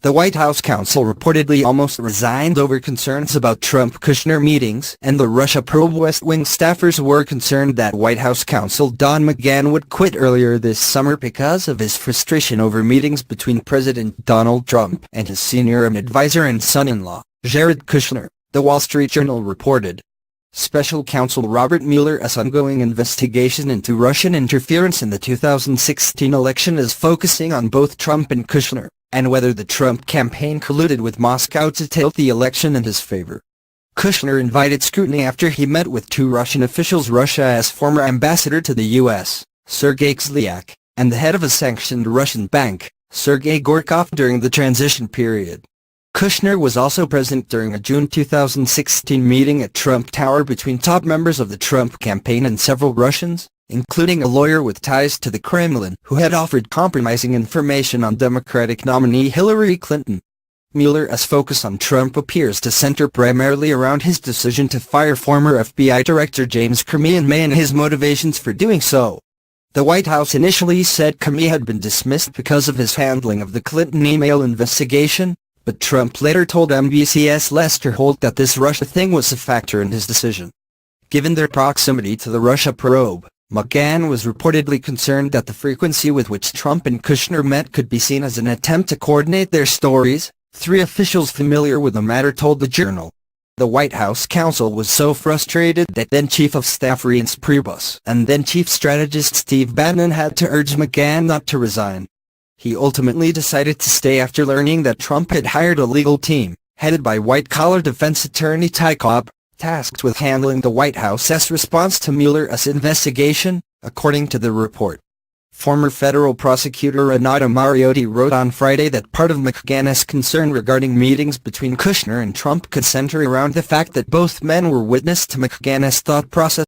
The White House counsel reportedly almost resigned over concerns about Trump Kushner meetings, and the Russia probe. West Wing staffers were concerned that White House counsel Don McGahn would quit earlier this summer because of his frustration over meetings between President Donald Trump and his senior advisor and son-in-law, Jared Kushner, The Wall Street Journal reported. Special counsel Robert Mueller's ongoing investigation into Russian interference in the 2016 election is focusing on both Trump and Kushner, and whether the Trump campaign colluded with Moscow to tilt the election in his favor. Kushner invited scrutiny after he met with two Russian officials: Russia's former ambassador to the U.S., Sergei Kislyak, and the head of a sanctioned Russian bank, Sergei Gorkov, during the transition period. Kushner was also present during a June 2016 meeting at Trump Tower between top members of the Trump campaign and several Russians, including a lawyer with ties to the Kremlin who had offered compromising information on Democratic nominee Hillary Clinton. Mueller's focus on Trump appears to center primarily around his decision to fire former FBI Director James Comey in May and his motivations for doing so. The White House initially said Comey had been dismissed because of his handling of the Clinton email investigation, but Trump later told NBC's Lester Holt that this Russia thing was a factor in his decision. Given their proximity to the Russia probe, McGahn was reportedly concerned that the frequency with which Trump and Kushner met could be seen as an attempt to coordinate their stories, three officials familiar with the matter told the Journal. The White House counsel was so frustrated that then-Chief of Staff Reince Priebus and then-Chief Strategist Steve Bannon had to urge McGahn not to resign. He ultimately decided to stay after learning that Trump had hired a legal team, headed by white-collar defense attorney Ty Cobb, tasked with handling the White House's response to Mueller's investigation, according to the report. Former federal prosecutor Renato Mariotti wrote on Friday that part of McGahn's concern regarding meetings between Kushner and Trump could center around the fact that both men were witness to McGahn's thought process.